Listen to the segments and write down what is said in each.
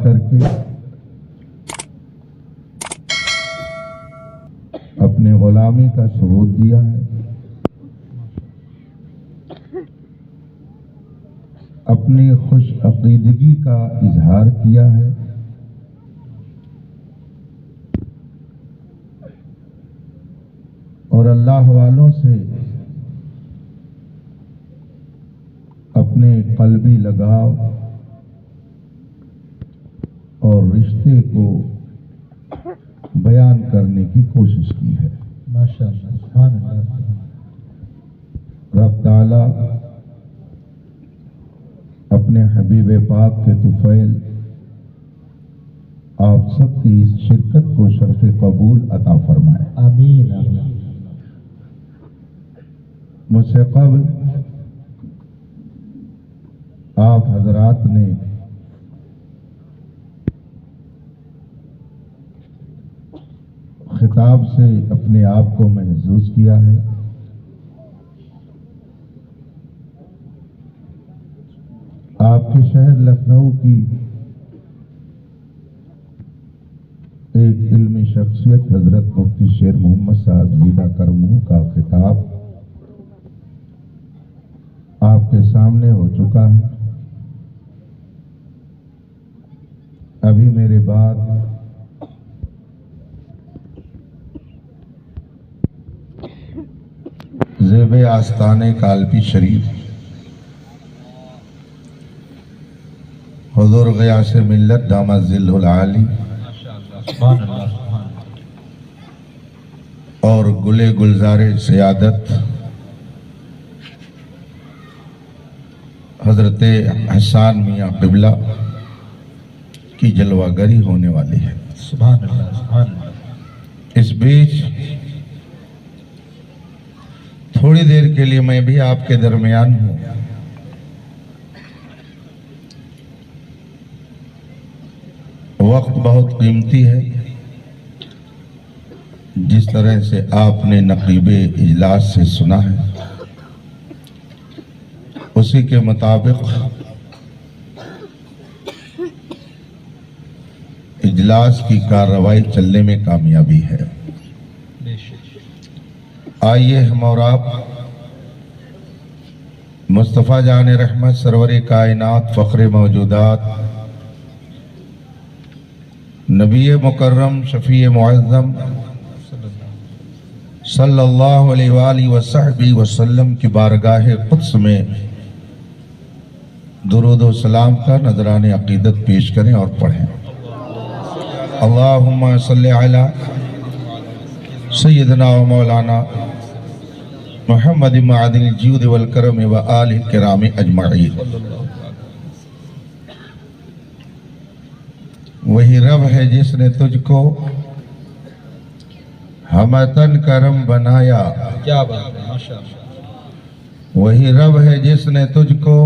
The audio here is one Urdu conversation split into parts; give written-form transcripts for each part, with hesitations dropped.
کر کے اپنے غلامی کا ثبوت دیا ہے، اپنی خوش عقیدگی کا اظہار کیا ہے، اور اللہ والوں سے اپنے قلبی لگاؤ اور رشتے کو بیان کرنے کی کوشش کی ہے۔ ماشاءاللہ، سبحان اللہ۔ رب تعالی اپنے حبیب پاک کے طفیل آپ سب کی اس شرکت کو شرف قبول عطا فرمائے۔ آمین آمین۔ مجھ سے قبل آپ حضرات نے خطاب سے اپنے آپ کو محظوظ کیا ہے، آپ کے شہر لکھنؤ کی ایک علمی شخصیت حضرت مفتی شیر محمد صاحب زیدہ کرمو کا خطاب آپ کے سامنے ہو چکا ہے۔ ابھی میرے بعد زیب آستانے کالپی شریف حضور غیاث ملت دامت ظلہ العالی اور گلے گلزار سیادت حضرت حسان میاں قبلہ کی جلوہ گری ہونے والی ہے۔ سبحان اللہ، سبحان اللہ۔ اس بیچ تھوڑی دیر کے لیے میں بھی آپ کے درمیان ہوں۔ وقت بہت قیمتی ہے، جس طرح سے آپ نے نقیب اجلاس سے سنا ہے اسی کے مطابق اجلاس کی کارروائی چلنے میں کامیابی ہے۔ آئیے ہم اور آپ مصطفیٰ جان رحمت سرور کائنات فخر موجودات نبی مکرم شفیع معظم صلی اللہ علیہ وآلہ وصحبہ وسلم کی بارگاہ قدس میں درود و سلام کا نذران عقیدت پیش کریں اور پڑھیں۔ اللہم صلی علی سیدنا و مولانا محمد معدن الجود والکرم و آلہ کرام اجمعین۔ وہی رب ہے جس نے تجھ کو ہمتن کرم بنایا، کیا بات ہے، ماشاءاللہ۔ وہی رب ہے جس نے تجھ کو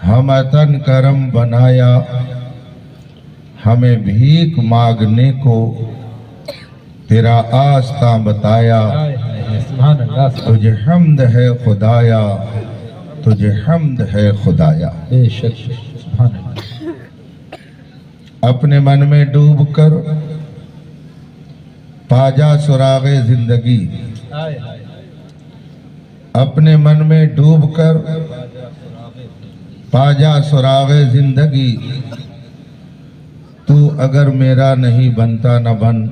ہمتن کرم بنایا، ہمیں بھیک مانگنے کو تیرا آستاں بتایا۔ سبحان اللہ۔ تجھے حمد ہے خدایا، تجھے حمد ہے خدایا۔ بے شک، سبحان اللہ۔ اپنے من میں ڈوب کر پاجا سراغ زندگی، اپنے من میں ڈوب کر پاجا سراغ زندگی، تو اگر میرا نہیں بنتا نہ بن،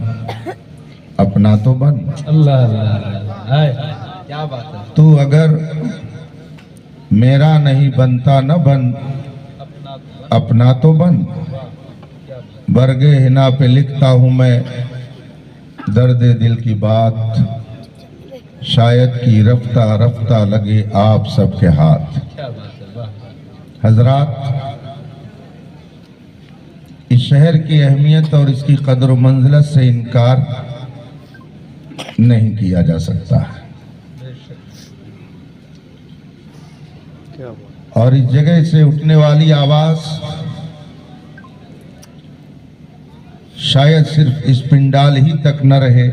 اپنا تو بن۔ اللہ اللہ، کیا بات ہے۔ تو اگر میرا نہیں بنتا نہ بن، اپنا تو بن۔ برگے ہنا پہ لکھتا ہوں میں درد دل کی بات، شاید کی رفتہ رفتہ لگے آپ سب کے ہاتھ۔ حضرات، اس شہر کی اہمیت اور اس کی قدر و منزلت سے انکار نہیں کیا جا سکتا ہے، اور اس جگہ سے اٹھنے والی آواز شاید صرف اس پنڈال ہی تک نہ رہے،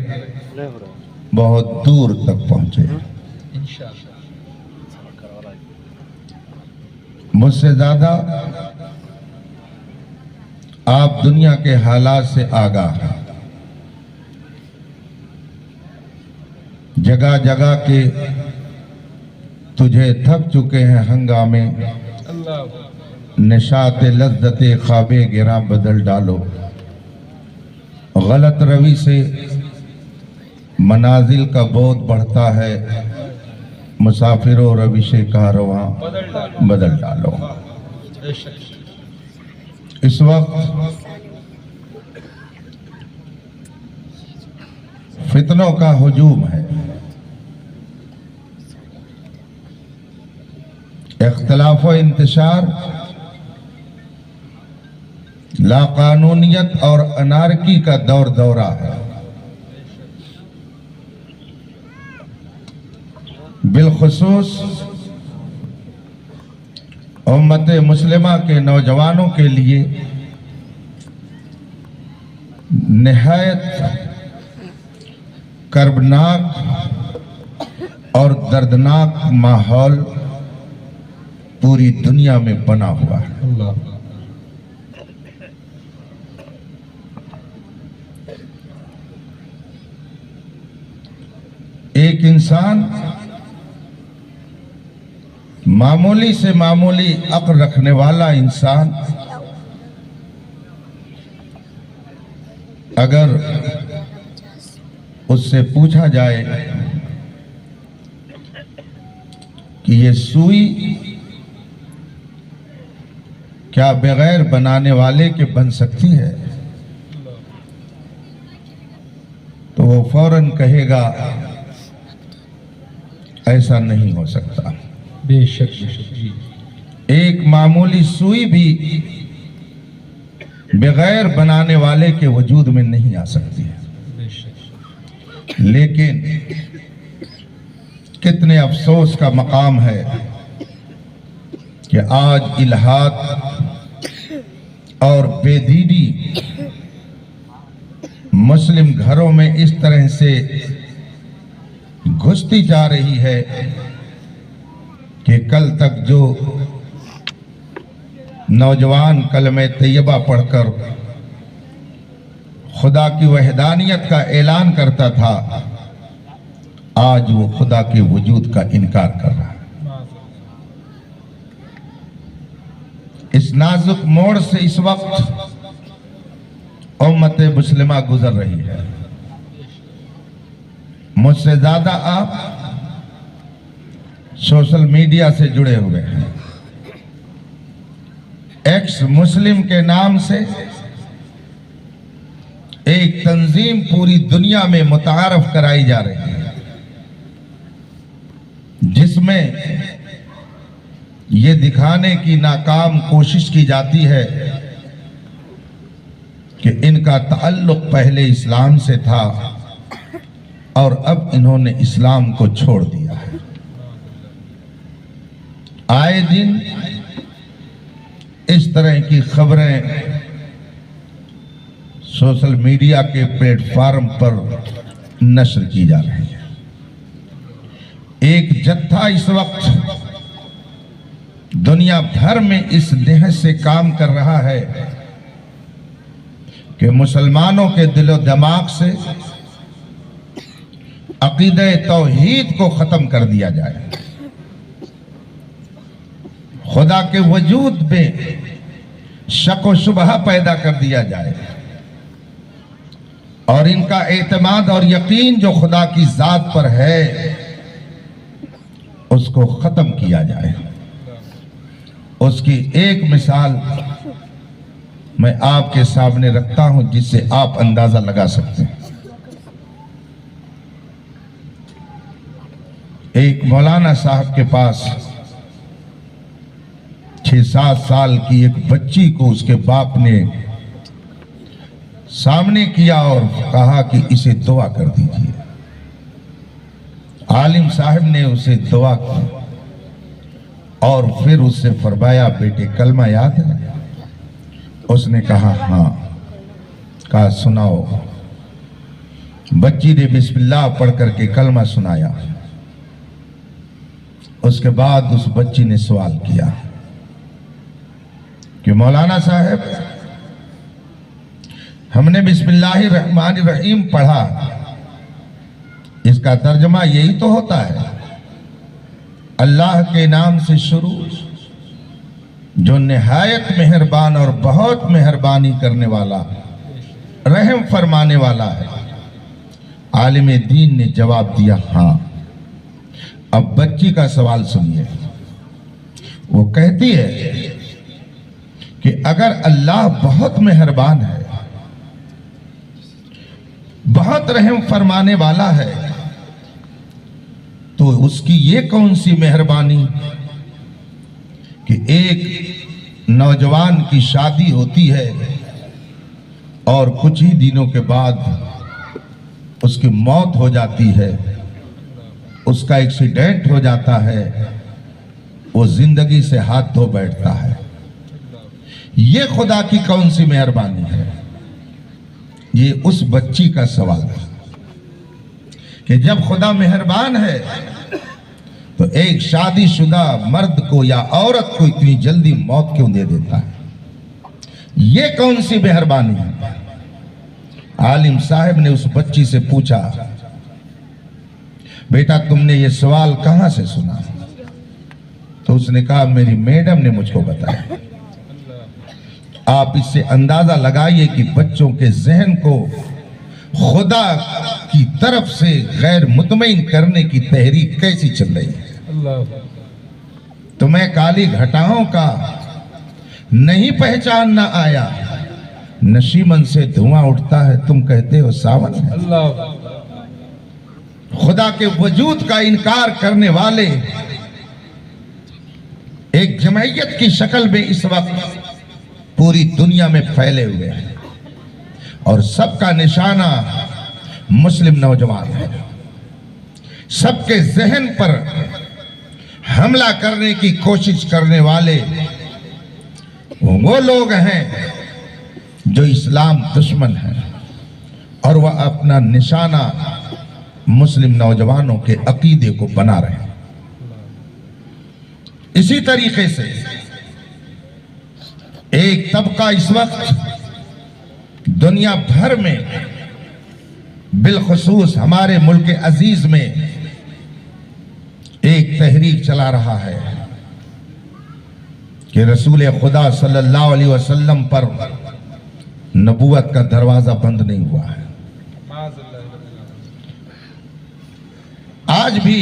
بہت دور تک پہنچے۔ مجھ سے زیادہ آپ دنیا کے حالات سے آگاہ ہیں، جگہ جگہ کے تجھے تھک چکے ہیں ہنگامے، نشاط لذت خواب گراں بدل ڈالو، غلط روی سے منازل کا بہت بڑھتا ہے، مسافروں روش کارواں بدل ڈالو۔ اس وقت فتنوں کا ہجوم ہے، اختلاف و انتشار، لاقانونیت اور انارکی کا دور دورہ ہے۔ بالخصوص امت مسلمہ کے نوجوانوں کے لیے نہایت کربناک اور دردناک ماحول پوری دنیا میں بنا ہوا ہے۔ ایک انسان معمولی سے معمولی عقل رکھنے والا انسان اگر اس سے پوچھا جائے کہ یہ سوئی کیا بغیر بنانے والے کے بن سکتی ہے، تو وہ فوراً کہے گا ایسا نہیں ہو سکتا۔ بے شک جی۔ ایک معمولی سوئی بھی بغیر بنانے والے کے وجود میں نہیں آ سکتی ہے۔ بے شک۔ لیکن کتنے افسوس کا مقام ہے کہ آج الحاد اور بے دینی مسلم گھروں میں اس طرح سے گھستی جا رہی ہے کہ کل تک جو نوجوان کلمہ طیبہ پڑھ کر خدا کی وحدانیت کا اعلان کرتا تھا، آج وہ خدا کے وجود کا انکار کر رہا ہے۔ اس نازک موڑ سے اس وقت امت مسلمہ گزر رہی ہے۔ مجھ سے زیادہ آپ سوشل میڈیا سے جڑے ہوئے ہیں۔ ایکس مسلم کے نام سے ایک تنظیم پوری دنیا میں متعارف کرائی جا رہی ہے، جس میں یہ دکھانے کی ناکام کوشش کی جاتی ہے کہ ان کا تعلق پہلے اسلام سے تھا اور اب انہوں نے اسلام کو چھوڑ دیا ہے۔ آئے دن اس طرح کی خبریں سوشل میڈیا کے پلیٹ فارم پر نشر کی جا رہی ہیں۔ ایک جتھا اس وقت دنیا بھر میں اس نہج سے کام کر رہا ہے کہ مسلمانوں کے دل و دماغ سے عقیدہ توحید کو ختم کر دیا جائے، خدا کے وجود میں شک و شبہ پیدا کر دیا جائے، اور ان کا اعتماد اور یقین جو خدا کی ذات پر ہے اس کو ختم کیا جائے۔ اس کی ایک مثال میں آپ کے سامنے رکھتا ہوں جس سے آپ اندازہ لگا سکتے ہیں۔ ایک مولانا صاحب کے پاس 6-7 سال کی ایک بچی کو اس کے باپ نے سامنے کیا اور کہا کہ اسے دعا کر دیجیے۔ عالم صاحب نے اسے دعا کی اور پھر اس سے فرمایا، بیٹے کلمہ یاد ہے؟ اس نے کہا ہاں۔ کہا سناؤ۔ بچی نے بسم اللہ پڑھ کر کے کلمہ سنایا۔ اس کے بعد اس بچی نے سوال کیا کہ مولانا صاحب ہم نے بسم اللہ الرحمن الرحیم پڑھا، اس کا ترجمہ یہی تو ہوتا ہے، اللہ کے نام سے شروع جو نہایت مہربان اور بہت مہربانی کرنے والا، رحم فرمانے والا ہے۔ عالم دین نے جواب دیا ہاں۔ اب بچی کا سوال سنیے، وہ کہتی ہے کہ اگر اللہ بہت مہربان ہے، بہت رحم فرمانے والا ہے، تو اس کی یہ کون سی مہربانی کہ ایک نوجوان کی شادی ہوتی ہے اور کچھ ہی دنوں کے بعد اس کی موت ہو جاتی ہے، اس کا ایکسیڈنٹ ہو جاتا ہے، وہ زندگی سے ہاتھ دھو بیٹھتا ہے۔ یہ خدا کی کون سی مہربانی ہے؟ یہ اس بچی کا سوال ہے کہ جب خدا مہربان ہے تو ایک شادی شدہ مرد کو یا عورت کو اتنی جلدی موت کیوں دے دیتا ہے؟ یہ کون سی مہربانی ہے؟ عالم صاحب نے اس بچی سے پوچھا، بیٹا تم نے یہ سوال کہاں سے سنا؟ تو اس نے کہا میری میڈم نے مجھ کو بتایا۔ آپ اس سے اندازہ لگائیے کہ بچوں کے ذہن کو خدا کی طرف سے غیر مطمئن کرنے کی تحریک کیسی چل رہی ہے۔ تمہیں کالی گھٹاؤں کا نہیں پہچاننا آیا، نشیمن سے دھواں اٹھتا ہے تم کہتے ہو ساون ہے۔ خدا کے وجود کا انکار کرنے والے ایک جمعیت کی شکل میں اس وقت پوری دنیا میں پھیلے ہوئے ہیں، اور سب کا نشانہ مسلم نوجوان ہے۔ سب کے ذہن پر حملہ کرنے کی کوشش کرنے والے وہ لوگ ہیں جو اسلام دشمن ہیں، اور وہ اپنا نشانہ مسلم نوجوانوں کے عقیدے کو بنا رہے ہیں۔ اسی طریقے سے ایک طبقہ اس وقت دنیا بھر میں، بالخصوص ہمارے ملک عزیز میں ایک تحریک چلا رہا ہے کہ رسول خدا صلی اللہ علیہ وسلم پر نبوت کا دروازہ بند نہیں ہوا ہے۔ آج بھی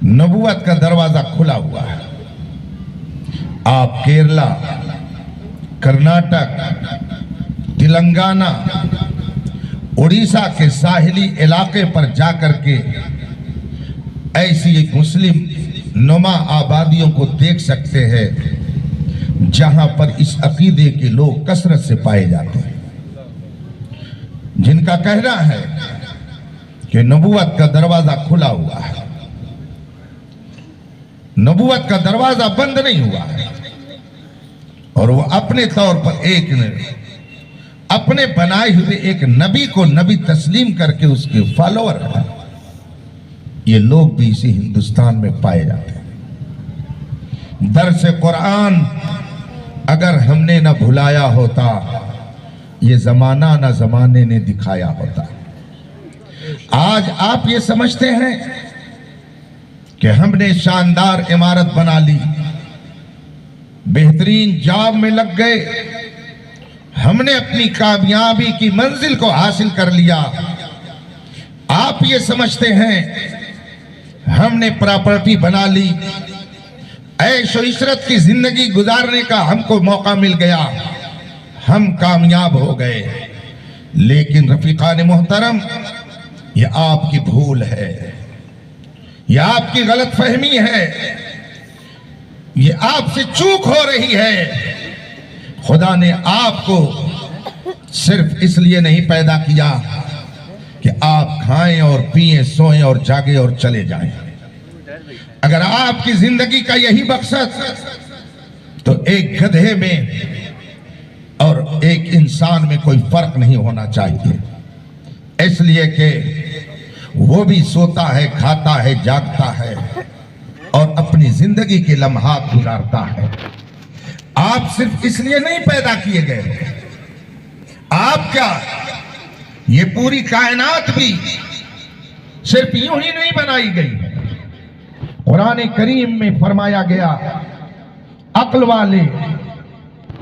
نبوت کا دروازہ کھلا ہوا ہے۔ آپ کیرلا، کرناٹک، تلنگانہ، اڑیسہ کے ساحلی علاقے پر جا کر کے ایسی ایک مسلم نما آبادیوں کو دیکھ سکتے ہیں جہاں پر اس عقیدے کے لوگ کثرت سے پائے جاتے ہیں، جن کا کہنا ہے کہ نبوت کا دروازہ کھلا ہوا ہے، نبوت کا دروازہ بند نہیں ہوا ہے، اور وہ اپنے طور پر اپنے بنائے ہوئے ایک نبی کو نبی تسلیم کر کے اس کے فالوور ہیں۔ یہ لوگ بھی اسی ہندوستان میں پائے جاتے ہیں۔ درس قرآن اگر ہم نے نہ بھلایا ہوتا، یہ زمانہ نہ زمانے نے دکھایا ہوتا۔ آج آپ یہ سمجھتے ہیں کہ ہم نے شاندار عمارت بنا لی، بہترین جاب میں لگ گئے، ہم نے اپنی کامیابی کی منزل کو حاصل کر لیا۔ آپ یہ سمجھتے ہیں ہم نے پراپرٹی بنا لی، عیش و عشرت کی زندگی گزارنے کا ہم کو موقع مل گیا، ہم کامیاب ہو گئے۔ لیکن رفیقان محترم، یہ آپ کی بھول ہے، یہ آپ کی غلط فہمی ہے، یہ آپ سے چوک ہو رہی ہے۔ خدا نے آپ کو صرف اس لیے نہیں پیدا کیا کہ آپ کھائیں اور پئیں، سوئیں اور جاگیں اور چلے جائیں۔ اگر آپ کی زندگی کا یہی مقصد تو ایک گدھے میں اور ایک انسان میں کوئی فرق نہیں ہونا چاہیے، اس لیے کہ وہ بھی سوتا ہے، کھاتا ہے، جاگتا ہے اور اپنی زندگی کے لمحات گزارتا ہے۔ آپ صرف اس لیے نہیں پیدا کیے گئے، آپ کیا یہ پوری کائنات بھی صرف یوں ہی نہیں بنائی گئی ہے. قرآن کریم میں فرمایا گیا عقل والے،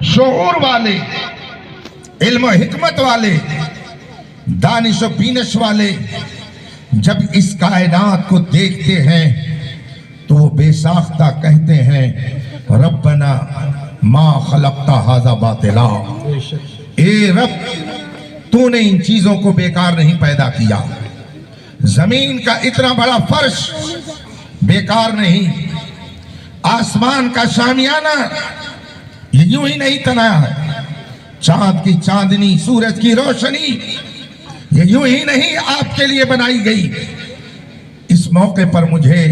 شعور والے، علم و حکمت والے، دانش و بینش والے جب اس کائنات کو دیکھتے ہیں تو وہ بے ساختہ کہتے ہیں ربنا ما خلقت ھذا باطلا. اے رب تو نے ان چیزوں کو بیکار نہیں پیدا کیا. زمین کا اتنا بڑا فرش بیکار نہیں، آسمان کا شامیانہ یہ یوں ہی نہیں تنایا ہے، چاند کی چاندنی، سورج کی روشنی یہ یوں ہی نہیں آپ کے لیے بنائی گئی. اس موقع پر مجھے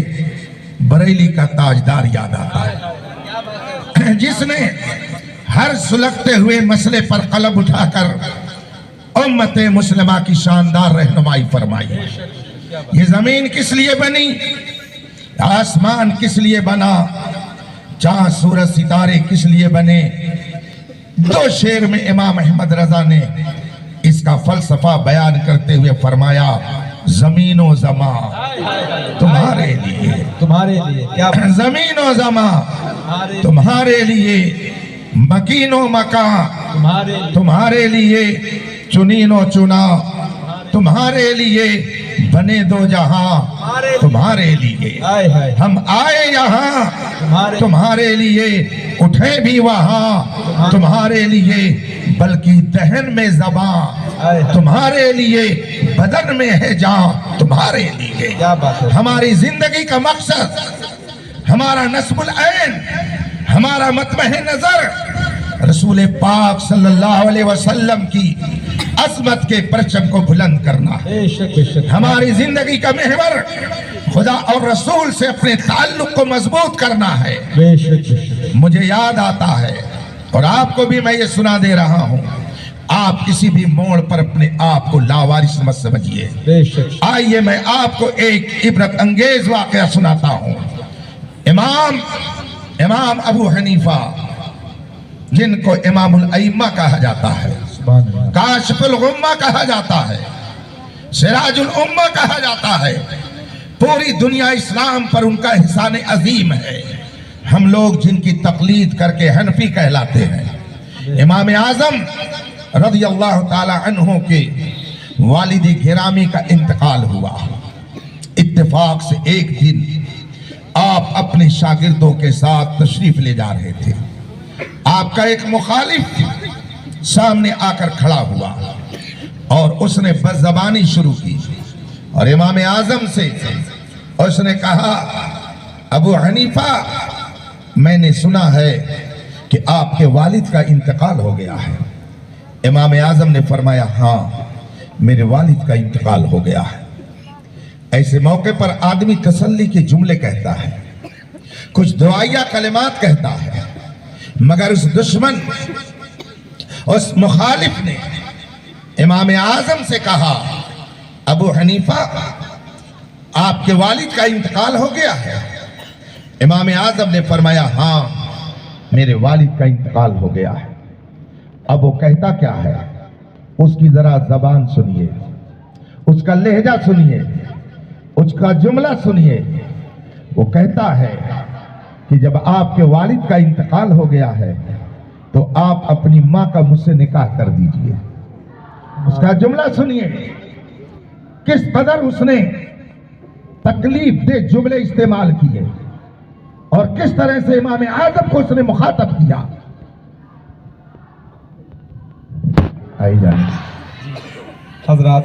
بریلی کا تاجدار یاد آتا ہے جس نے ہر سلگتے ہوئے مسئلے پر قلم اٹھا کر امت مسلمہ کی شاندار رہنمائی فرمائی. یہ زمین کس لیے بنی، آسمان کس لیے بنا، چاند سورج ستارے کس لیے بنے. دو شعر میں امام احمد رضا نے اس کا فلسفہ بیان کرتے ہوئے فرمایا زمین و زمان تمہارے لیے، تمہارے لیے کیا زمین و زمان تمہارے لیے، مکین و مکان تمہارے لیے، چنین و چنا تمہارے لیے، بنے دو جہاں تمہارے لیے. ہم آئے یہاں تمہارے لیے، اٹھے بھی وہاں تمہارے لیے، بلکہ دہن میں زبان تمہارے لیے، بدن میں ہے جان تمہارے لیے. ہماری زندگی کا مقصد، ہمارا نصب العین، ہمارا مطمع نظر رسول پاک صلی اللہ علیہ وسلم کی عظمت کے پرچم کو بلند کرنا ہے. ہماری زندگی کا محور خدا اور رسول سے اپنے تعلق کو مضبوط کرنا ہے. مجھے یاد آتا ہے اور آپ کو بھی میں یہ سنا دے رہا ہوں، آپ کسی بھی موڑ پر اپنے آپ کو لاوارث مت سمجھیے. آئیے میں آپ کو ایک عبرت انگیز واقعہ سناتا ہوں. امام ابو حنیفہ جن کو امام الائمہ کہا جاتا ہے، کاشف الغمہ کہا جاتا ہے، سراج الامہ کہا جاتا ہے، پوری دنیا اسلام پر ان کا احسان عظیم ہے. ہم لوگ جن کی تقلید کر کے حنفی کہلاتے ہیں. امام اعظم رضی اللہ تعالی عنہ کے والد گرامی کا انتقال ہوا. اتفاق سے ایک دن آپ اپنے شاگردوں کے ساتھ تشریف لے جا رہے تھے. آپ کا ایک مخالف سامنے آ کر کھڑا ہوا اور اس نے بد زبانی شروع کی اور امام اعظم سے اس نے کہا ابو حنیفہ میں نے سنا ہے کہ آپ کے والد کا انتقال ہو گیا ہے. امام اعظم نے فرمایا ہاں میرے والد کا انتقال ہو گیا ہے. ایسے موقع پر آدمی تسلی کے جملے کہتا ہے، کچھ دعائیہ کلمات کہتا ہے، مگر اس دشمن، اس مخالف نے امام اعظم سے کہا ابو حنیفہ آپ کے والد کا انتقال ہو گیا ہے. امام اعظم نے فرمایا ہاں میرے والد کا انتقال ہو گیا ہے. اب وہ کہتا کیا ہے، اس کی ذرا زبان سنیے، اس کا لہجہ سنیے، اس کا جملہ سنیے. وہ کہتا ہے کہ جب آپ کے والد کا انتقال ہو گیا ہے تو آپ اپنی ماں کا مجھ سے نکاح کر دیجئے. اس کا جملہ سنیے، کس قدر اس نے تکلیف دہ جملے استعمال کیے اور کس طرح سے امام اعظم کو اس نے مخاطب کیا. آئی جانے حضرات